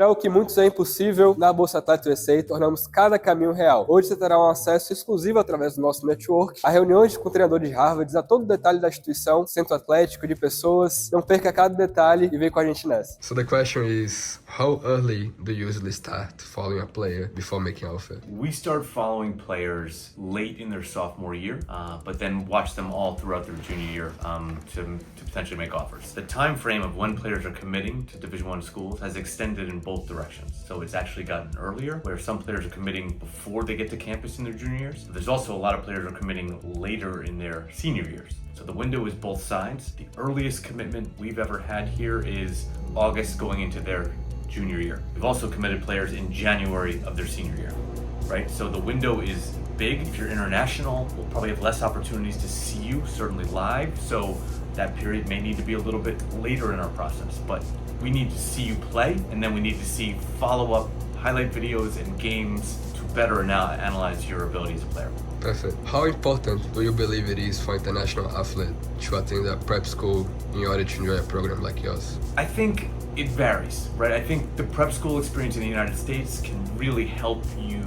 Para o que muitos é impossível, na Bolsa Atleta USA tornamos cada caminho real. Hoje você terá um acesso exclusivo através do nosso network a reuniões com treinadores de Harvard, a todo detalhe da instituição, centro atlético, de pessoas. Não perca cada detalhe e vem com a gente nessa. So the question is, how early do you usually start following a player before making an offer? We start following players late in their sophomore year, but then watch them all throughout their junior year to potentially make offers. The time frame of when players are committing to Division I schools has extended in both directions. So it's actually gotten earlier, where some players are committing before they get to campus in their junior years. But there's also a lot of players who are committing later in their senior years. So the window is both sides. The earliest commitment we've ever had here is August going into their junior year. We've also committed players in January of their senior year, right? So the window is big. If you're international, we'll probably have less opportunities to see you, certainly live. So that period may need to be a little bit later in our process, but we need to see you play, and then we need to see follow-up highlight videos and games to better analyze your ability as a player. Perfect. How important do you believe it is for international athlete to attend a prep school in order to enjoy a program like yours? I think it varies, right? I think the prep school experience in the United States can really help you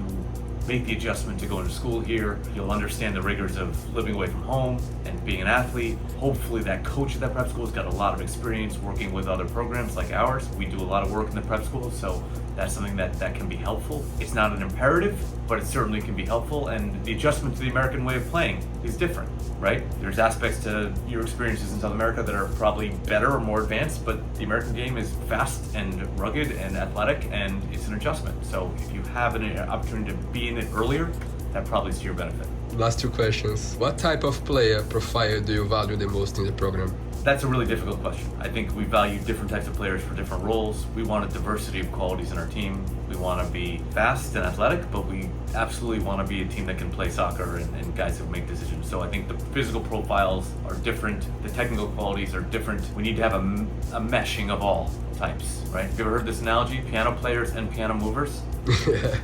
make the adjustment to going to school here. You'll understand the rigors of living away from home and being an athlete. Hopefully that coach at that prep school has got a lot of experience working with other programs like ours. We do a lot of work in the prep school, so that's something that can be helpful. It's not an imperative, but it certainly can be helpful, and the adjustment to the American way of playing is different, right? There's aspects to your experiences in South America that are probably better or more advanced, but the American game is fast and rugged and athletic, and it's an adjustment. So if you have an opportunity to be in it earlier, that probably is to your benefit. Last two questions. What type of player profile do you value the most in the program? That's a really difficult question. I think we value different types of players for different roles. We want a diversity of qualities in our team. We want to be fast and athletic, but we absolutely want to be a team that can play soccer and guys who make decisions. So I think the physical profiles are different. The technical qualities are different. We need to have a meshing of all types, right? Have you ever heard this analogy? Piano players and piano movers,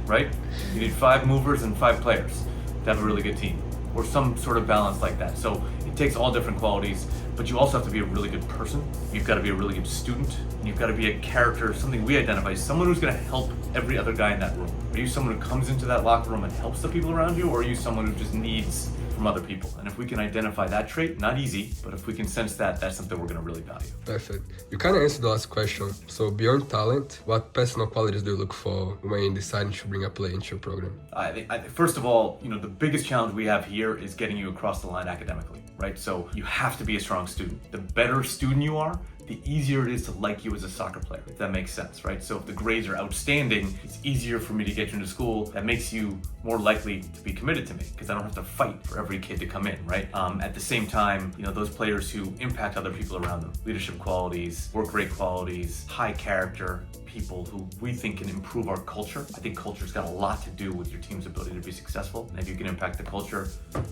right? You need 5 movers and 5 players to have a really good team, or some sort of balance like that. So it takes all different qualities, but you also have to be a really good person. You've got to be a really good student, and you've got to be a character, something we identify as someone who's going to help every other guy in that room. Are you someone who comes into that locker room and helps the people around you, or are you someone who just needs from other people? And if we can identify that trait, not easy, but if we can sense that, that's something we're going to really value. Perfect. You kind of answered the last question. So beyond talent, what personal qualities do you look for when deciding to bring a player into your program? I think first of all, the biggest challenge we have here is getting you across the line academically, right? So you have to be a strong student. The better student you are, the easier it is to like you as a soccer player, if that makes sense, right? So if the grades are outstanding, it's easier for me to get you into school. That makes you more likely to be committed to me because I don't have to fight for every kid to come in, right? At the same time, those players who impact other people around them, leadership qualities, work rate qualities, high character, people who we think can improve our culture. I think culture's got a lot to do with your team's ability to be successful. And if you can impact the culture,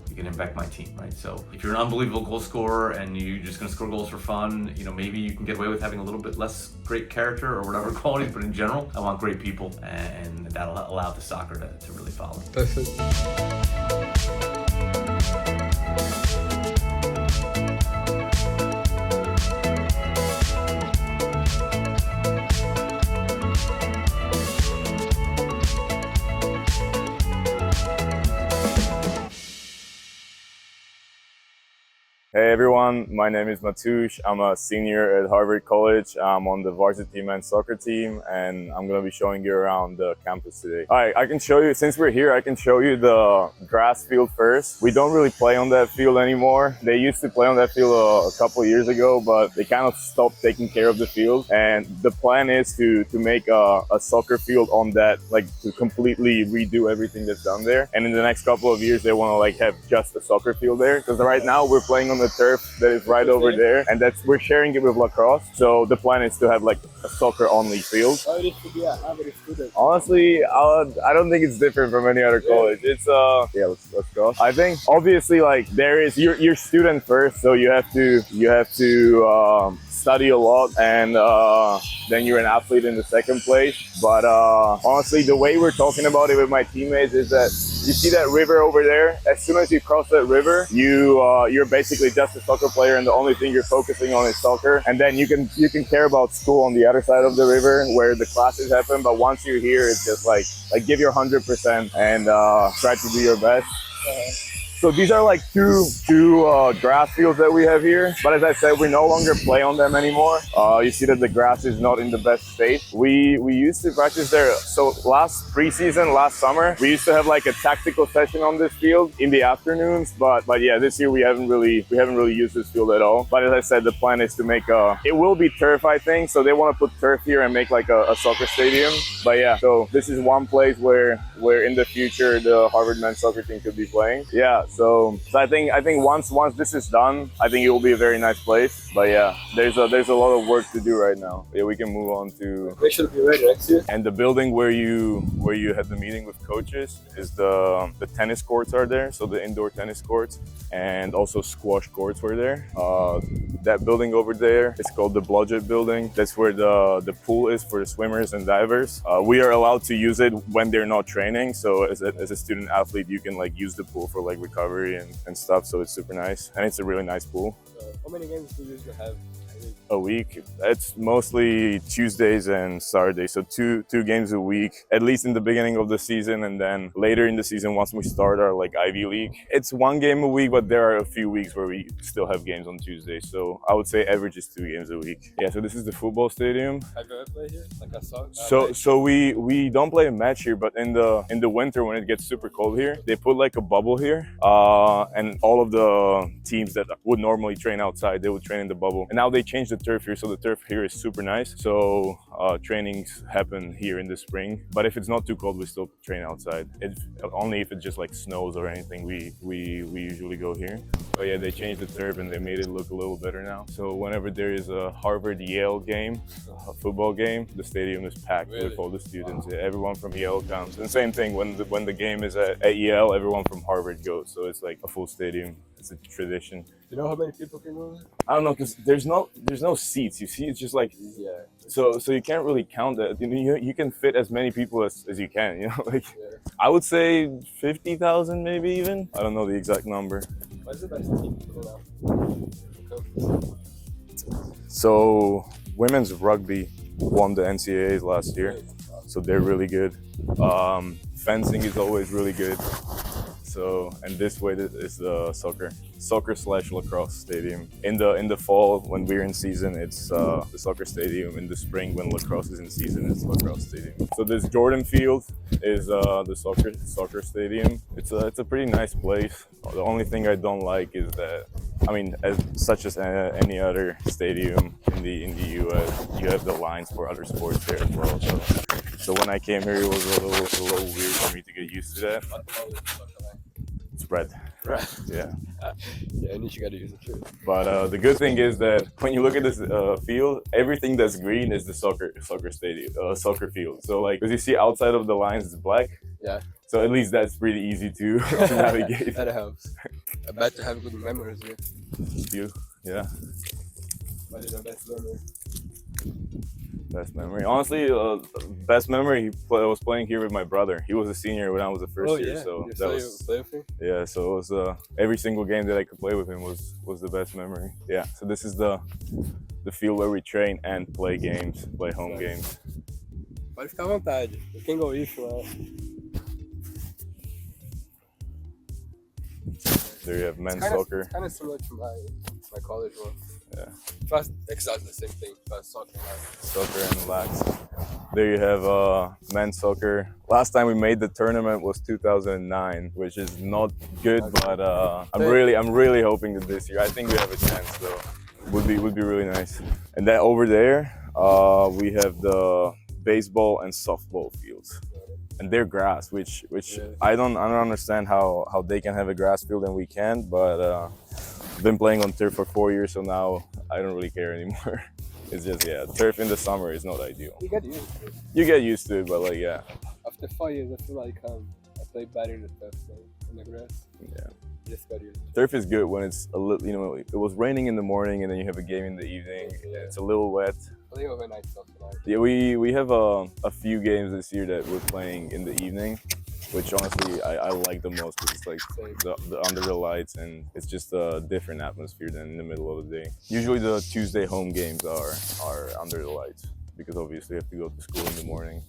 you can impact my team, right? So if you're an unbelievable goal scorer and you're just gonna score goals for fun, maybe you can get away with having a little bit less great character or whatever qualities, but in general, I want great people, and that'll allow the soccer to really follow. Perfect. Hey everyone, my name is Matush. I'm a senior at Harvard College. I'm on the varsity men's soccer team, and I'm going to be showing you around the campus today. All right, I can show you, since we're here, I can show you the grass field first. We don't really play on that field anymore. They used to play on that field a couple of years ago, but they kind of stopped taking care of the field. And the plan is to make a soccer field on that, like to completely redo everything that's done there. And in the next couple of years, they want to have just a soccer field there. Because right now we're playing on the the turf that is right over there, and we're sharing it with lacrosse. So the plan is to have like a soccer only field. Oh, it is to be an average student. Honestly, I don't think it's different from any other college. It's yeah, let's go. I think obviously like there is you're student first, so you have to study a lot, and then you're an athlete in the second place. But honestly, the way we're talking about it with my teammates is that you see that river over there. As soon as you cross that river, you're basically just a soccer player, and the only thing you're focusing on is soccer. And then you can care about school on the other side of the river where the classes happen. But once you're here, it's just like give your 100% and try to do your best. So these are like two grass fields that we have here. But as I said, we no longer play on them anymore. You see that the grass is not in the best state. We used to practice there. So last summer, we used to have like a tactical session on this field in the afternoons. But yeah, this year we haven't really used this field at all. But as I said, the plan is to make it will be turf, I think. So they want to put turf here and make like a soccer stadium. But yeah, so this is one place where in the future the Harvard men's soccer team could be playing. Yeah. So I think once this is done, I think it will be a very nice place. But yeah, there's a lot of work to do right now. Yeah, we can move on to. We should be ready next year. And the building where you had the meeting with coaches is the tennis courts are there. So the indoor tennis courts and also squash courts were there. That building over there is called the Blodgett building. That's where the pool is for the swimmers and divers. We are allowed to use it when they're not training. So as a student athlete, you can like use the pool for like recovery and stuff. So it's super nice, and it's a really nice pool. How many games do you usually have a week? It's mostly Tuesdays and Saturdays, so two games a week, at least in the beginning of the season, and then later in the season once we start our like Ivy League, it's one game a week, but there are a few weeks where we still have games on Tuesdays. So I would say average is 2 games a week. Yeah, so this is the football stadium. Have you ever played here? Like a soccer? So we don't play a match here, but in the winter when it gets super cold here, they put like a bubble here, and all of the teams that would normally train outside, they would train in the bubble. And now they changed the turf here, so the turf here is super nice. So trainings happen here in the spring, but if it's not too cold, we still train outside. Only if it just like snows or anything, we usually go here. But yeah, they changed the turf and they made it look a little better now. So whenever there is a Harvard-Yale game, a football game, the stadium is packed with all the students. Wow. Everyone from Yale comes. And same thing when the game is at Yale, everyone from Harvard goes. So it's like a full stadium. It's a tradition. Do you know how many people can go there? I don't know, because there's no seats. You see, it's just like So you can't really count that. You can fit as many people as you can. You know, like I would say 50,000 maybe even. I don't know the exact number. What's the best team now? So women's rugby won the NCAAs last year, so they're really good. Fencing is always really good. So, and this way is the soccer/lacrosse stadium. In the fall when we're in season, it's the soccer stadium. In the spring when lacrosse is in season, it's lacrosse stadium. So this Jordan Field is the soccer stadium. It's a pretty nice place. The only thing I don't like is that, I mean, such as any other stadium in the US, you have the lines for other sports there as well. So when I came here, it was a little weird for me to get used to that. It's red. Right. Yeah. Yeah, and you got to use it too. But the good thing is that when you look at this field, everything that's green is the soccer stadium, soccer field. So like, as you see outside of the lines, it's black. Yeah. So at least that's pretty easy to navigate. That helps. I bet you have good memories here. You? Yeah. What is your best memory? Best memory? Honestly, best memory, I was playing here with my brother. He was a senior when I was a first year. So that was, yeah, so it was every single game that I could play with him was the best memory. Yeah, so this is the field where we train and play games, play home games. Pode ficar à vontade. You can go if you want. There you have men's soccer. It's kind of similar to my college one. Yeah. It's exactly the same thing. Soccer and lax. There you have men's soccer. Last time we made the tournament was 2009, which is not good, but I'm really hoping that this year, I think we have a chance though. Would be really nice. And then over there, we have the baseball and softball fields. And they're grass, which I don't understand how they can have a grass field and we can't, but I've been playing on turf for 4 years, so now I don't really care anymore. It's just, yeah, turf in the summer is not ideal. You get used to it. You get used to it, but like, yeah. After 4 years, I feel like I play better in the turf than the grass. Yeah. I just got used to it. Turf is good when it's a little, you know, it was raining in the morning and then you have a game in the evening. Yeah. It's a little wet. I think overnight stuff tonight. Yeah, we have a few games this year that we're playing in the evening, which honestly I like the most because it's like the under the lights and it's just a different atmosphere than in the middle of the day. Usually the Tuesday home games are under the lights because obviously you have to go to school in the morning.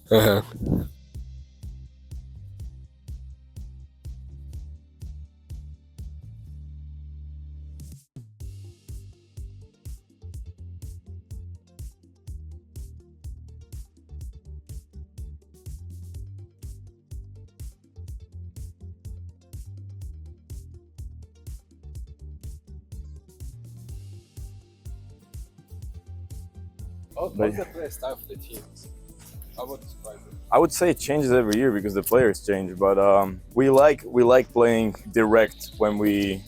What's the play style for the team? How about describe it? I would say it changes every year because the players change, but we like playing direct when we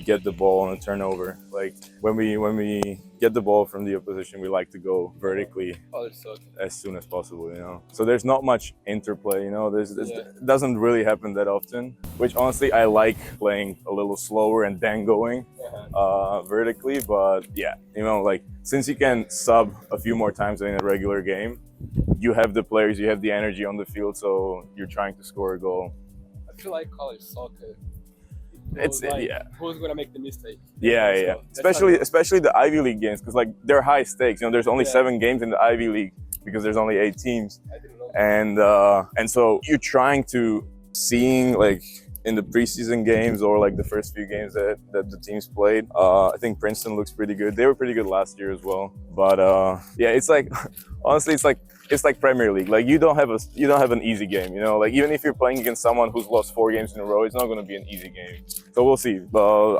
get the ball on a turnover. Like when we get the ball from the opposition, we like to go vertically as soon as possible, you know. So there's not much interplay, you know. It doesn't really happen that often, which honestly I like playing a little slower and then going vertically. But yeah, you know, like since you can sub a few more times than in a regular game, you have the players, you have the energy on the field, so you're trying to score a goal. I feel like college soccer. It's like, yeah. Who's gonna make the mistake? Yeah. Especially the Ivy League games, because like they're high stakes. You know, there's only 7 games in the Ivy League because there's only 8 teams, I didn't know. and so you're trying to seeing like in the preseason games or like the first few games that the teams played. I think Princeton looks pretty good. They were pretty good last year as well. But yeah, it's like honestly, it's like Premier League. Like you don't have an easy game, you know. Like even if you're playing against someone who's lost 4 games in a row, it's not going to be an easy game. So we'll see.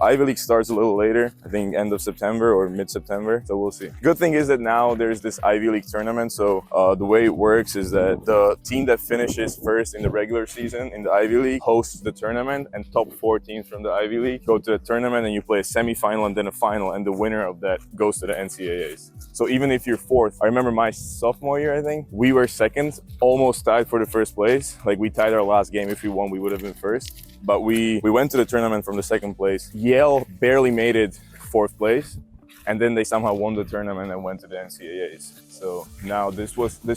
Ivy League starts a little later. I think end of September or mid-September. So we'll see. Good thing is that now there's this Ivy League tournament. So the way it works is that the team that finishes first in the regular season in the Ivy League hosts the tournament, and top 4 teams from the Ivy League go to the tournament, and you play a semi-final and then a final, and the winner of that goes to the NCAAs. So even if you're 4th, I remember my sophomore year, I think, we were 2nd, almost tied for the 1st place. Like we tied our last game. If we won, we would have been 1st. But we went to the tournament from the 2nd place. Yale barely made it 4th place. And then they somehow won the tournament and went to the NCAAs. So now this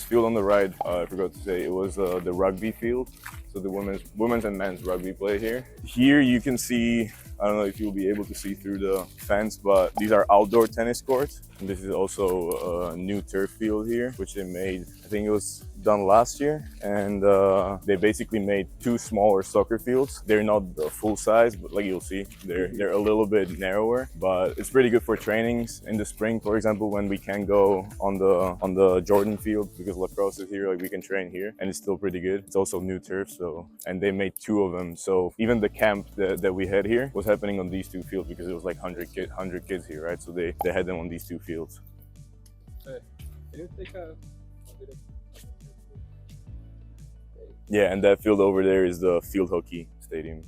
field on the right, I forgot to say, it was the rugby field. So the women's and men's rugby play here. Here you can see, I don't know if you'll be able to see through the fence, but these are outdoor tennis courts. And this is also a new turf field here, which they made, I think it was done last year. And they basically made 2 smaller soccer fields. They're not the full size, but like you'll see, they're a little bit narrower, but it's pretty good for trainings in the spring, for example, when we can go on the Jordan field because lacrosse is here, like we can train here and it's still pretty good. It's also new turf, so, and they made 2 of them. So even the camp that we had here was happening on these 2 fields because it was like 100 kids here, right? So they had them on these 2 fields. Can you take a bit of... Yeah, and that field over there is the field hockey stadium.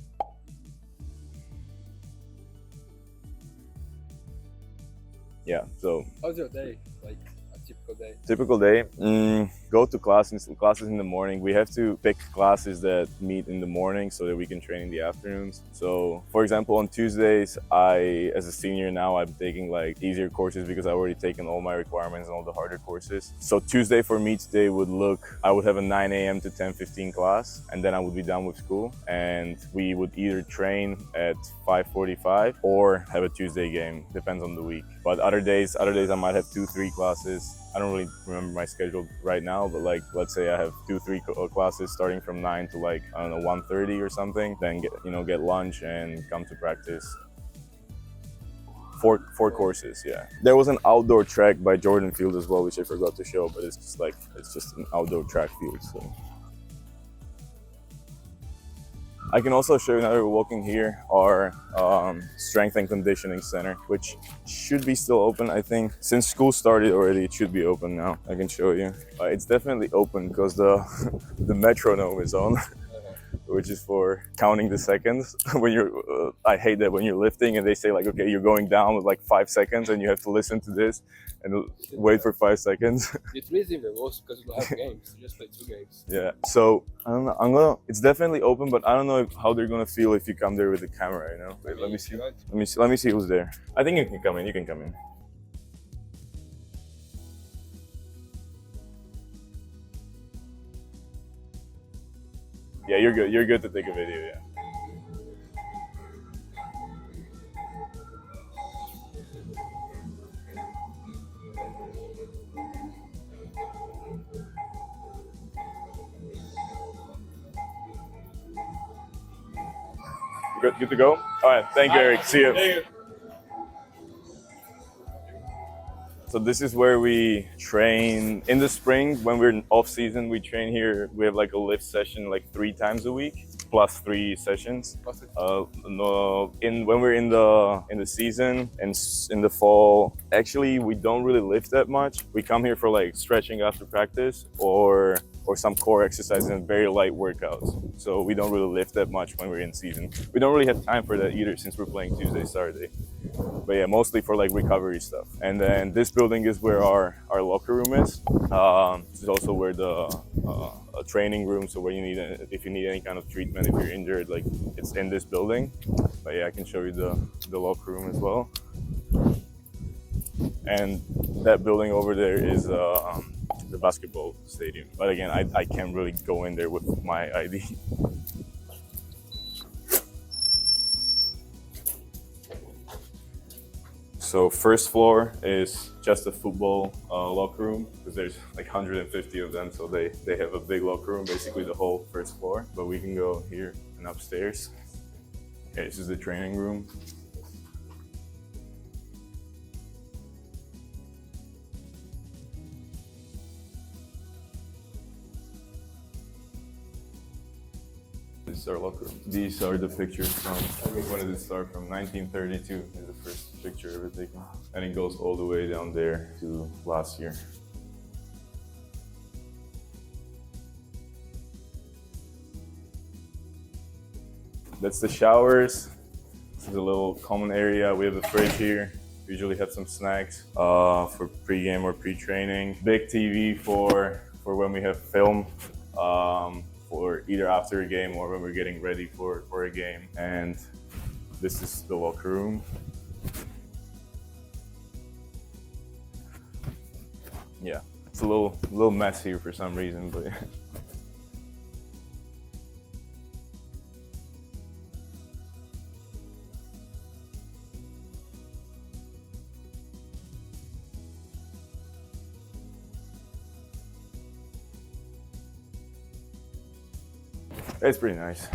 Yeah, so. How's your day? Like a typical day? Typical day, go to classes in the morning. We have to pick classes that meet in the morning so that we can train in the afternoons. So for example, on Tuesdays, as a senior now, I'm taking like easier courses because I've already taken all my requirements and all the harder courses. So Tuesday for me today I would have a 9 a.m. to 10:15 class, and then I would be done with school. And we would either train at 5:45 or have a Tuesday game, depends on the week. But other days I might have 2-3 classes. I don't really remember my schedule right now, but like, let's say I have 2-3 classes starting from 9 to like, I don't know, 1:30 or something, then get lunch and come to practice. 4 courses, yeah. There was an outdoor track by Jordan Field as well, which I forgot to show, but it's just an outdoor track field, so. I can also show you now that we're walking here our strength and conditioning center, which should be still open, I think. Since school started already, it should be open now. I can show you. It's definitely open because the metronome is on. which is for counting the seconds. When you're, I hate that when you're lifting and they say like, okay, you're going down with like 5 seconds and you have to listen to this and wait for 5 seconds. It is even worse because you don't have games. You just play 2 games. Yeah. So I don't know. It's definitely open, but I don't know how they're gonna feel if you come there with a camera. You know. Wait, let me see. Let me see who's there. I think you can come in. You can come in. Yeah, you're good. You're good to take a video. Yeah. Good to go? All right, thank you, Eric. See you. So this is where we train in the spring. When we're in off season, we train here. We have like a lift session like 3 times a week, plus 3 sessions. When we're in the season and in the fall, actually we don't really lift that much. We come here for like stretching after practice or some core exercises and very light workouts. So we don't really lift that much when we're in season. We don't really have time for that either since we're playing Tuesday, Saturday. But yeah, mostly for like recovery stuff. And then this building is where our locker room is. This is also where the a training room. So where if you need any kind of treatment, if you're injured, like it's in this building. But yeah, I can show you the locker room as well. And that building over there is the basketball stadium. But again, I can't really go in there with my ID. So first floor is just a football locker room because there's like 150 of them. So they have a big locker room, basically the whole first floor. But we can go here and upstairs. Okay, this is the training room. This is our locker room. These are the pictures from, when did it start? From 1932 is the first picture ever taken. And it goes all the way down there to last year. That's the showers. This is a little common area. We have a fridge here. We usually have some snacks for pre-game or pre-training. Big TV for when we have film. Or either after a game or when we're getting ready for a game. And this is the locker room. Yeah, it's a little mess here for some reason, but it's pretty nice.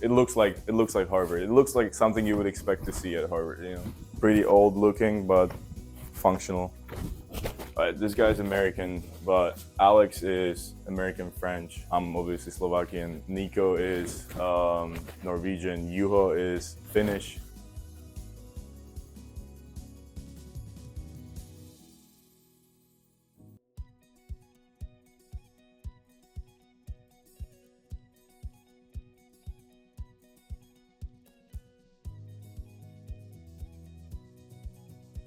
It looks like Harvard. It looks like something you would expect to see at Harvard, you know. Pretty old looking, but functional. This guy's American, but Alex is American French. I'm obviously Slovakian. Nico is Norwegian. Juho is Finnish.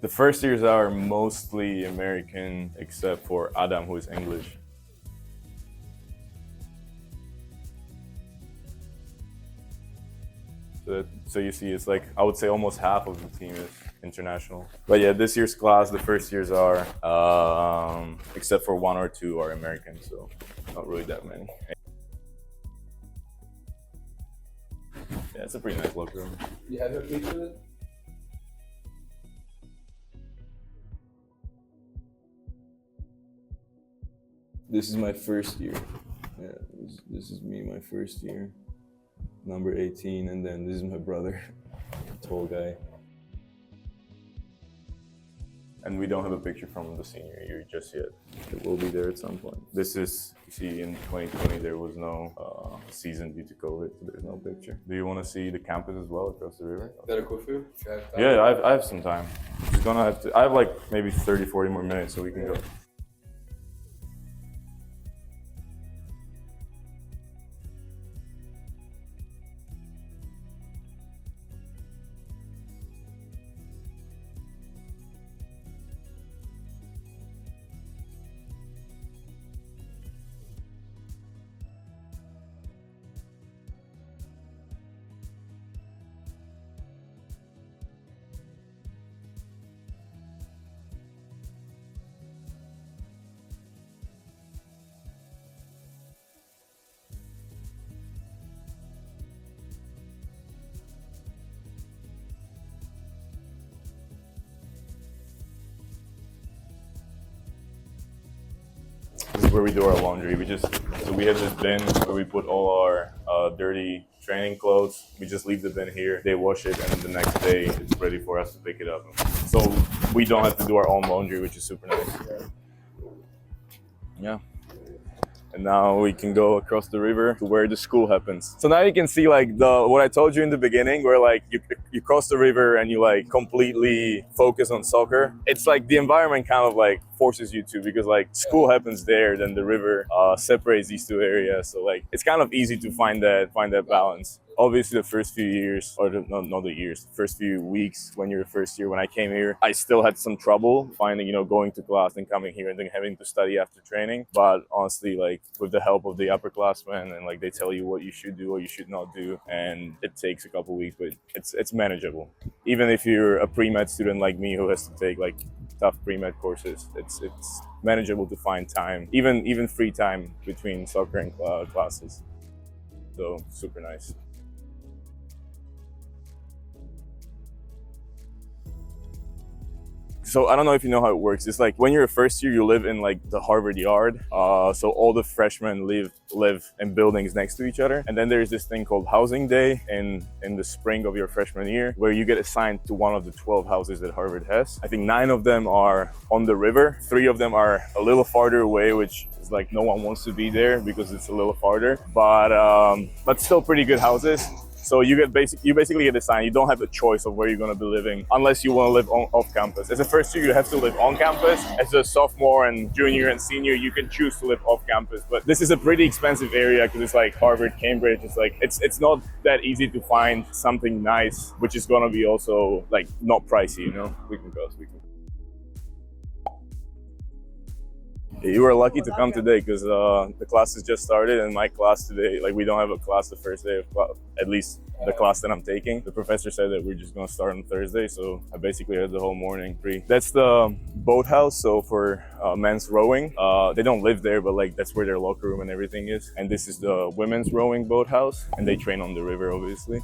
The first years are mostly American, except for Adam, who is English. So you see, it's like, I would say almost half of the team is international. But yeah, this year's class, the first years are, except for 1 or 2 are American, so not really that many. Yeah, it's a pretty nice locker room. You have a picture of it? This is my first year. Yeah, this is me, my first year. Number 18, and then this is my brother, tall guy. And we don't have a picture from the senior year just yet. It will be there at some point. This is, you see, in 2020 there was no season due to COVID, so there's no picture. Do you want to see the campus as well across the river? Is that a cool for you? Yeah, I have some time. Just gonna have to. I have like maybe 30, 40 more minutes, so we can go. where we do our laundry. So we have this bin where we put all our dirty training clothes. We just leave the bin here. They wash it, and then the next day it's ready for us to pick it up. So we don't have to do our own laundry, which is super nice. Yeah. And now we can go across the river to where the school happens. So now you can see like what I told you in the beginning, where like you cross the river and you like completely focus on soccer. It's like the environment kind of like forces you to, because like school happens there, then the river separates these two areas. So like it's kind of easy to find that balance. Obviously the first few years, or not the years, the first few weeks when you're first year, when I came here, I still had some trouble finding, going to class and coming here and then having to study after training. But honestly, like with the help of the upperclassmen, and like they tell you what you should do, what you should not do, and it takes a couple weeks, but it's manageable. Even if you're a pre-med student like me who has to take like tough pre-med courses, it's manageable to find time, even free time between soccer and classes. So super nice. So I don't know if you know how it works. It's like when you're a first year, you live in like the Harvard yard. So all the freshmen live in buildings next to each other. And then there's this thing called housing day in the spring of your freshman year, where you get assigned to one of the 12 houses that Harvard has. I think 9 of them are on the river. 3 of them are a little farther away, which is like no one wants to be there because it's a little farther. But still pretty good houses. So you basically get assigned. You don't have a choice of where you're going to be living unless you want to live off campus. As a first year, you have to live on campus. As a sophomore and junior and senior, you can choose to live off campus. But this is a pretty expensive area because it's like Harvard, Cambridge. It's like it's not that easy to find something nice, which is going to be also like not pricey. We can go. You were lucky to come today because the classes just started, and my class today, like we don't have a class the first day of class, at least the class that I'm taking. The professor said that we're just going to start on Thursday, so I basically had the whole morning free. That's the boathouse, so for men's rowing. They don't live there, but like that's where their locker room and everything is. And this is the women's rowing boathouse, and they train on the river, obviously.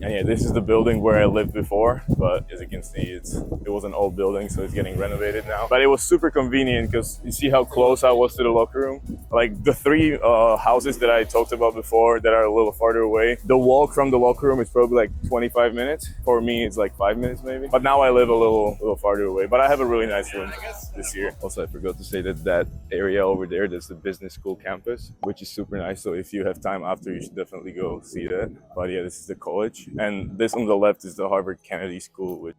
And yeah, this is the building where I lived before, but as you can see, it was an old building, so it's getting renovated now. But it was super convenient because you see how close I was to the locker room. Like the 3 houses that I talked about before that are a little farther away, the walk from the locker room is probably like 25 minutes. For me, it's like 5 minutes maybe. But now I live a little farther away. But I have a really nice room this year. Also, I forgot to say that area over there, that's the business school campus, which is super nice. So if you have time after, you should definitely go see that. But yeah, this is the college. And this on the left is the Harvard Kennedy School, which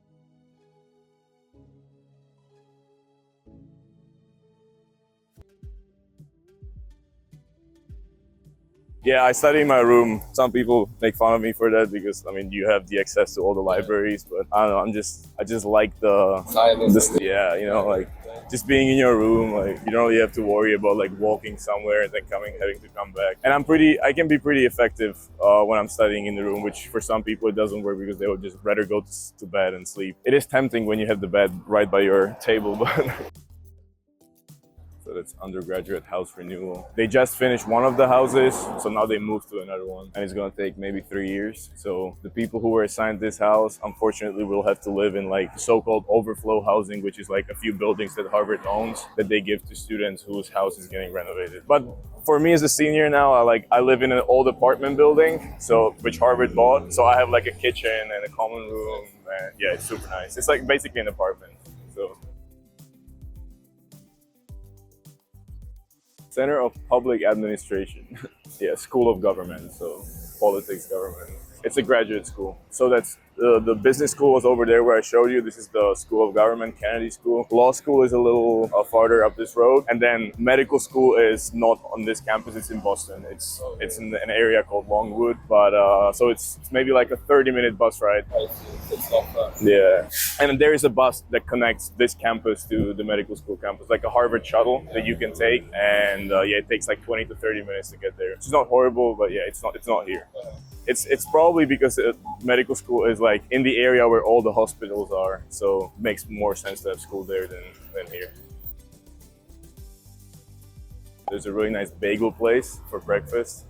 yeah, I study in my room. Some people make fun of me for that because I mean you have the access to all the libraries, but I don't know, I just like the silence. Yeah, like just being in your room, like you don't really have to worry about like walking somewhere and then having to come back. And I can be pretty effective when I'm studying in the room, which for some people it doesn't work because they would just rather go to bed and sleep. It is tempting when you have the bed right by your table, but so that's undergraduate house renewal. They just finished one of the houses, so now they moved to another one, and it's gonna take maybe 3 years. So the people who were assigned this house, unfortunately, will have to live in like so-called overflow housing, which is like a few buildings that Harvard owns that they give to students whose house is getting renovated. But for me as a senior now, I live in an old apartment building, which Harvard bought. So I have like a kitchen and a common room, and yeah, it's super nice. It's like basically an apartment. So. Center of Public Administration. Yeah, School of Government, so politics, government. It's a graduate school. So that's the business school was over there where I showed you. This is the School of Government, Kennedy School. Law school is a little farther up this road. And then medical school is not on this campus, it's in Boston. It's in an area called Longwood, but so it's maybe like a 30-minute bus ride. It's not far. Yeah. And there is a bus that connects this campus to the medical school campus, like a Harvard shuttle that you can take. And yeah, it takes like 20 to 30 minutes to get there. It's not horrible, but yeah, it's not here. It's probably because medical school is like in the area where all the hospitals are, so it makes more sense to have school there than here. There's a really nice bagel place for breakfast.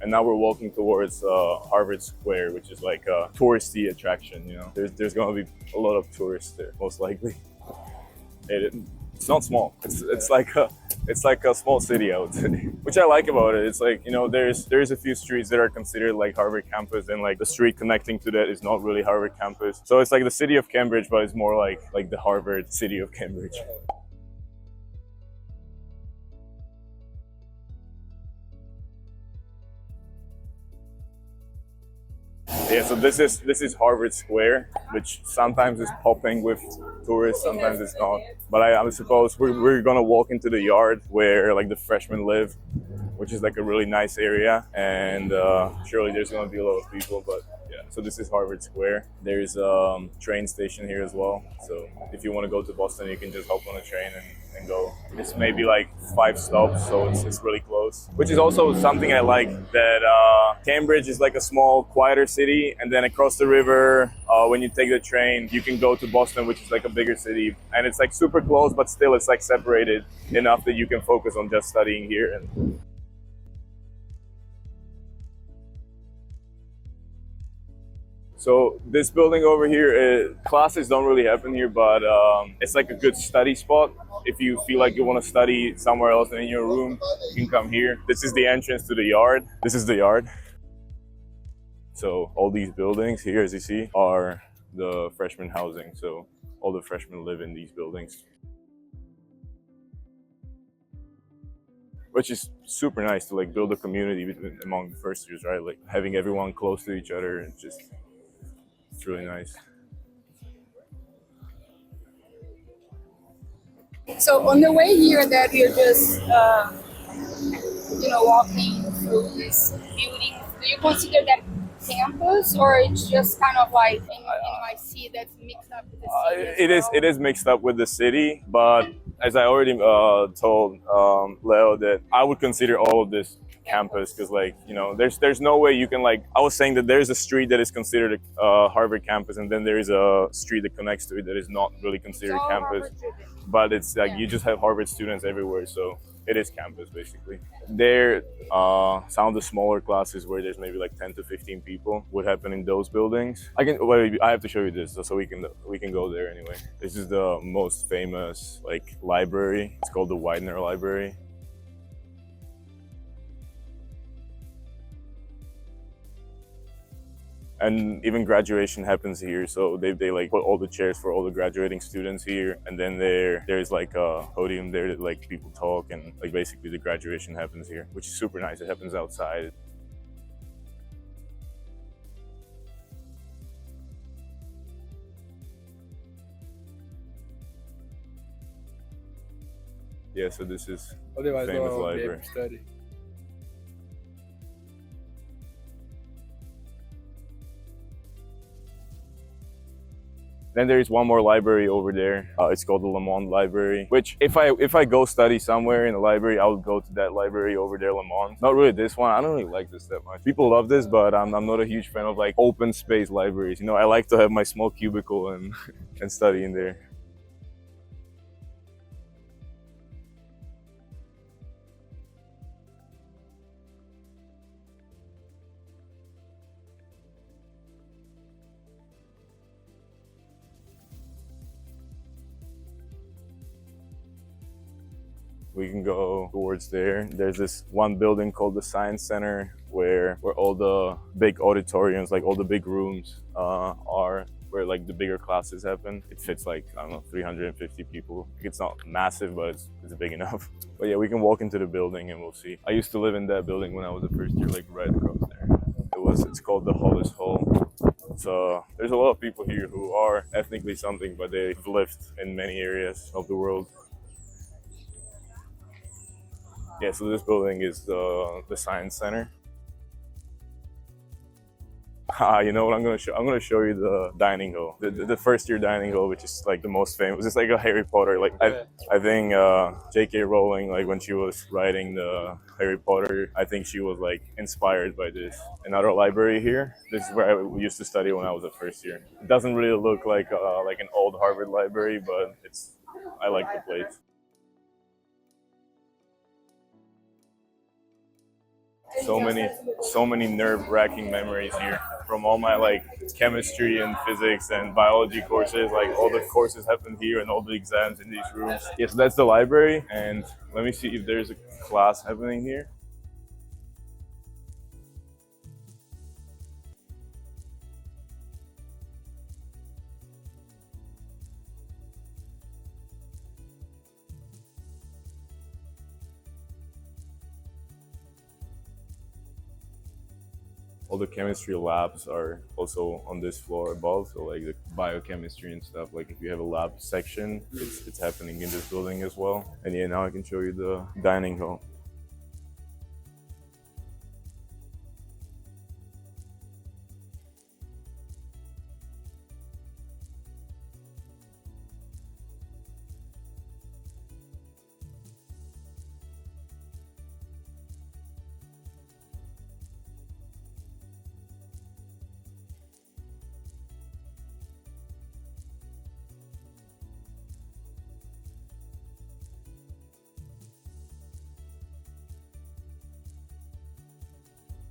And now we're walking towards Harvard Square, which is like a touristy attraction, There's gonna be a lot of tourists there, most likely. It's not small. It's like It's like a small city, I would say, which I like about it. It's like, you know, there's a few streets that are considered like Harvard campus, and like the street connecting to that is not really Harvard campus. So it's like the city of Cambridge, but it's more like the Harvard city of Cambridge. Yeah, so this is Harvard Square, which sometimes is popping with tourists, sometimes it's not. But I suppose we're gonna walk into the yard where like the freshmen live, which is like a really nice area, and surely there's gonna be a lot of people. But yeah, so this is Harvard Square. There's a train station here as well. So if you want to go to Boston, you can just hop on a train and go. It's maybe like 5 stops, so it's really close. Which is also something I like, that Cambridge is like a small, quieter city, and then across the river, when you take the train, you can go to Boston, which is like a bigger city, and it's like super close, but still it's like separated enough that you can focus on just studying here. And so this building over here, classes don't really happen here, but it's like a good study spot. If you feel like you want to study somewhere else than in your room, you can come here. This is the entrance to the yard. This is the yard. So all these buildings here, as you see, are the freshman housing. So all the freshmen live in these buildings, which is super nice to like build a community among first years, right? Like having everyone close to each other, and just, it's really nice. So on the way here that we're just, walking through this building, do you consider that campus, or it's just kind of like NYC that's mixed up with the city? It is mixed up with the city, but as I already told Leo, that I would consider all of this campus, because like, you know, there's no way you can, like, I was saying that there's a street that is considered a Harvard campus, and then there is a street that connects to it that is not really considered campus, but it's like, you just have Harvard students everywhere, so it is campus basically. There, some of the smaller classes where there's maybe like 10 to 15 people would happen in those buildings. I have to show you this so we can go there anyway. This is the most famous like library. It's called the Widener Library. And even graduation happens here, so they like put all the chairs for all the graduating students here, and then there's like a podium there that like people talk, and like basically the graduation happens here, which is super nice. It happens outside. Yeah, so this is Otherwise, famous não won't be able library. to study. Then there is one more library over there. It's called the Lamont Library, which if I go study somewhere in the library, I would go to that library over there, Lamont. Not really this one. I don't really like this that much. People love this, but I'm not a huge fan of like open space libraries. You know, I like to have my small cubicle and study in there. We can go towards there. There's this one building called the Science Center where all the big auditoriums, like all the big rooms are, where like the bigger classes happen. It fits like, I don't know, 350 people. It's not massive, but it's big enough. But yeah, we can walk into the building and we'll see. I used to live in that building when I was a first year, like right across there. It's called the Hollis Hall. So there's a lot of people here who are ethnically something, but they've lived in many areas of the world. Yeah, so this building is the Science Center. You know what I'm gonna show? I'm gonna show you the dining hall, the first year dining hall, which is like the most famous. It's like a Harry Potter. Like I think J.K. Rowling, like when she was writing the Harry Potter, I think she was like inspired by this. Another library here. This is where I used to study when I was a first year. It doesn't really look like an old Harvard library, but I like the place. So many nerve-wracking memories here from all my like chemistry and physics and biology courses. Like all the courses happen here and all the exams in these rooms. Yeah, so that's the library, and let me see if there's a class happening here. All the chemistry labs are also on this floor above, so like the biochemistry and stuff. Like if you have a lab section, it's happening in this building as well. And yeah, now I can show you the dining hall.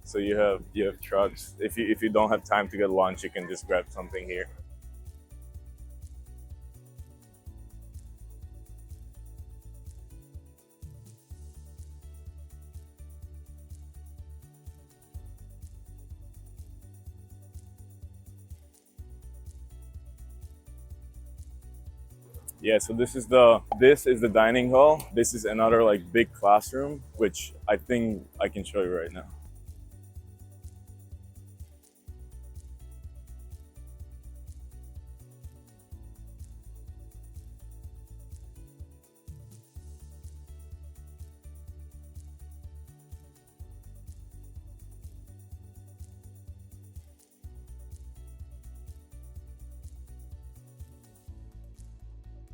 So you have trucks. If you don't have time to get lunch, you can just grab something here. Yeah, so this is the dining hall. This is another like big classroom, which I think I can show you right now.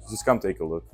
Just come take a look.